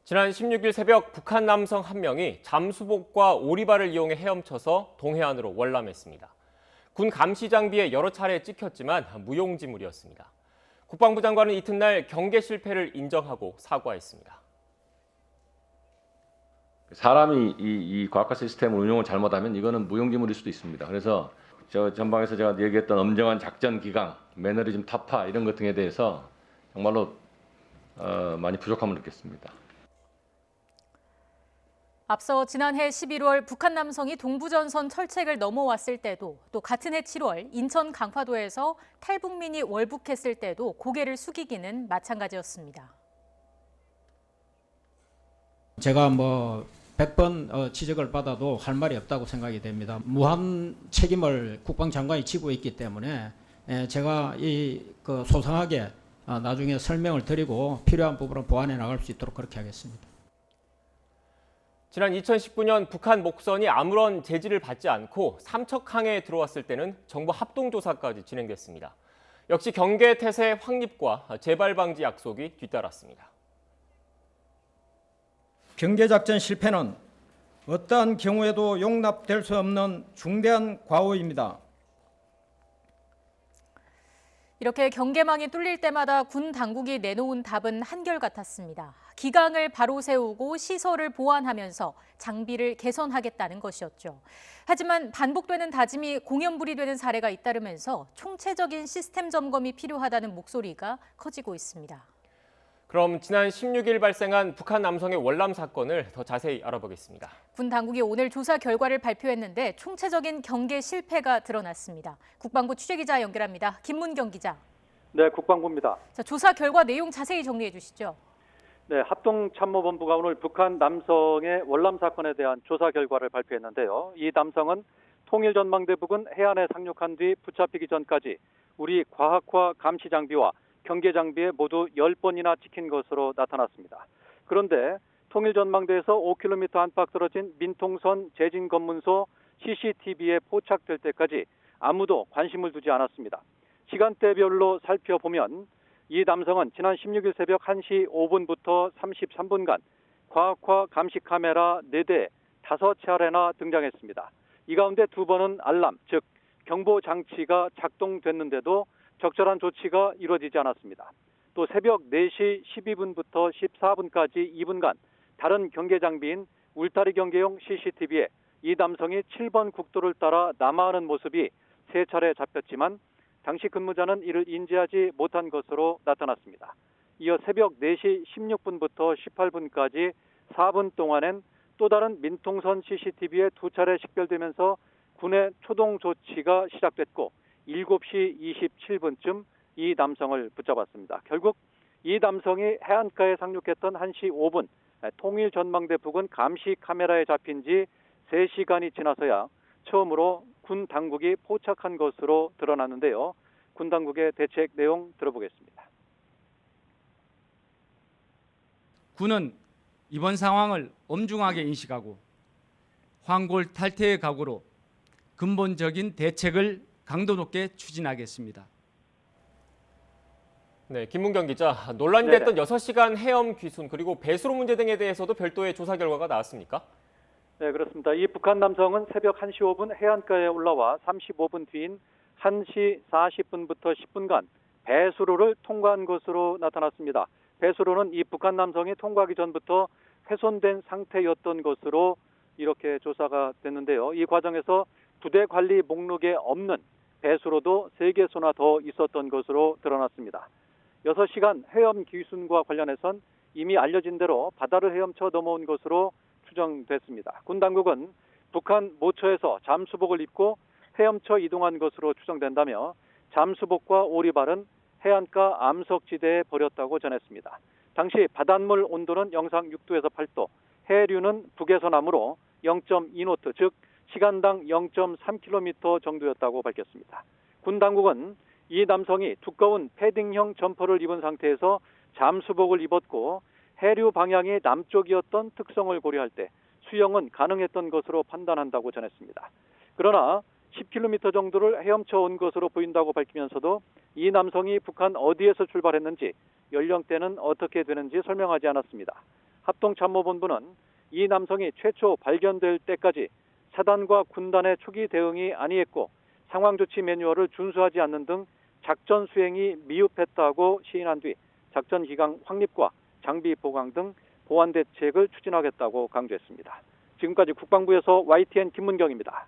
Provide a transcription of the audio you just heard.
지난 16일 새벽 북한 남성 한 명이 잠수복과 오리발을 이용해 헤엄쳐서 동해안으로 월남했습니다. 군 감시 장비에 여러 차례 찍혔지만 무용지물이었습니다. 국방부 장관은 이튿날 경계 실패를 인정하고 사과했습니다. 사람이 이 과학화 시스템 운용을 잘못하면 이거는 무용지물일 수도 있습니다. 그래서 저 전방에서 제가 얘기했던 엄정한 작전 기강, 매너리즘 타파 이런 것 등에 대해서 정말로 많이 부족함을 느꼈습니다. 앞서 지난해 11월 북한 남성이 동부전선 철책을 넘어왔을 때도 또 같은 해 7월 인천 강화도에서 탈북민이 월북했을 때도 고개를 숙이기는 마찬가지였습니다. 제가 100번 지적을 받아도 할 말이 없다고 생각이 됩니다. 무한 책임을 국방장관이 지고 있기 때문에 제가 소상하게 나중에 설명을 드리고 필요한 부분을 보완해 나갈 수 있도록 그렇게 하겠습니다. 지난 2019년 북한 목선이 아무런 제지를 받지 않고 삼척항에 들어왔을 때는 정부 합동조사까지 진행됐습니다. 역시 경계 태세 확립과 재발 방지 약속이 뒤따랐습니다. 경계작전 실패는 어떠한 경우에도 용납될 수 없는 중대한 과오입니다. 이렇게 경계망이 뚫릴 때마다 군 당국이 내놓은 답은 한결같았습니다. 기강을 바로 세우고 시설을 보완하면서 장비를 개선하겠다는 것이었죠. 하지만 반복되는 다짐이 공연불이 되는 사례가 잇따르면서 총체적인 시스템 점검이 필요하다는 목소리가 커지고 있습니다. 그럼 지난 16일 발생한 북한 남성의 월남 사건을 더 자세히 알아보겠습니다. 군 당국이 오늘 조사 결과를 발표했는데 총체적인 경계 실패가 드러났습니다. 국방부 취재기자 연결합니다. 김문경 기자. 네, 국방부입니다. 조사 결과 내용 자세히 정리해 주시죠. 네, 합동참모본부가 오늘 북한 남성의 월남 사건에 대한 조사 결과를 발표했는데요. 이 남성은 통일전망대 부근 해안에 상륙한 뒤 붙잡히기 전까지 우리 과학화 감시 장비와 경계 장비에 모두 10번이나 찍힌 것으로 나타났습니다. 그런데 통일전망대에서 5km 안팎 떨어진 민통선 재진검문소 CCTV에 포착될 때까지 아무도 관심을 두지 않았습니다. 시간대별로 살펴보면 이 남성은 지난 16일 새벽 1시 5분부터 33분간 과학화 감시 카메라 4대 5차례나 등장했습니다. 이 가운데 2번은 알람, 즉 경보 장치가 작동됐는데도 적절한 조치가 이루어지지 않았습니다. 또 새벽 4시 12분부터 14분까지 2분간 다른 경계 장비인 울타리 경계용 CCTV에 이 남성이 7번 국도를 따라 남하하는 모습이 3차례 잡혔지만 당시 근무자는 이를 인지하지 못한 것으로 나타났습니다. 이어 새벽 4시 16분부터 18분까지 4분 동안엔 또 다른 민통선 CCTV에 2차례 식별되면서 군의 초동 조치가 시작됐고 7시 27분쯤 이 남성을 붙잡았습니다. 결국 이 남성이 해안가에 상륙했던 1시 5분 통일전망대 부근 감시 카메라에 잡힌 지 3시간이 지나서야 처음으로 군 당국이 포착한 것으로 드러났는데요. 군 당국의 대책 내용 들어보겠습니다. 군은 이번 상황을 엄중하게 인식하고 환골탈태의 각오로 근본적인 대책을 강도 높게 추진하겠습니다. 네, 김문경 기자. 논란이 됐던 6시간 헤엄 귀순 그리고 배수로 문제 등에 대해서도 별도의 조사 결과가 나왔습니까? 네, 그렇습니다. 이 북한 남성은 새벽 1시 5분 해안가에 올라와 35분 뒤인 1시 40분부터 10분간 배수로를 통과한 것으로 나타났습니다. 배수로는 이 북한 남성이 통과하기 전부터 훼손된 상태였던 것으로 이렇게 조사가 됐는데요. 이 과정에서 부대 관리 목록에 없는 배수로도 3개소나 더 있었던 것으로 드러났습니다. 6시간 헤엄 귀순과 관련해선 이미 알려진 대로 바다를 헤엄쳐 넘어온 것으로 추정됐습니다. 군 당국은 북한 모처에서 잠수복을 입고 헤엄쳐 이동한 것으로 추정된다며 잠수복과 오리발은 해안가 암석지대에 버렸다고 전했습니다. 당시 바닷물 온도는 영상 6도에서 8도, 해류는 북에서 남으로 0.2노트, 즉 시간당 0.3km 정도였다고 밝혔습니다. 군 당국은 이 남성이 두꺼운 패딩형 점퍼를 입은 상태에서 잠수복을 입었고 해류 방향이 남쪽이었던 특성을 고려할 때 수영은 가능했던 것으로 판단한다고 전했습니다. 그러나 10km 정도를 헤엄쳐 온 것으로 보인다고 밝히면서도 이 남성이 북한 어디에서 출발했는지 연령대는 어떻게 되는지 설명하지 않았습니다. 합동참모본부는 이 남성이 최초 발견될 때까지 사단과 군단의 초기 대응이 아니했고 상황 조치 매뉴얼을 준수하지 않는 등 작전 수행이 미흡했다고 시인한 뒤 작전 기강 확립과 장비 보강 등 보완 대책을 추진하겠다고 강조했습니다. 지금까지 국방부에서 YTN 김문경입니다.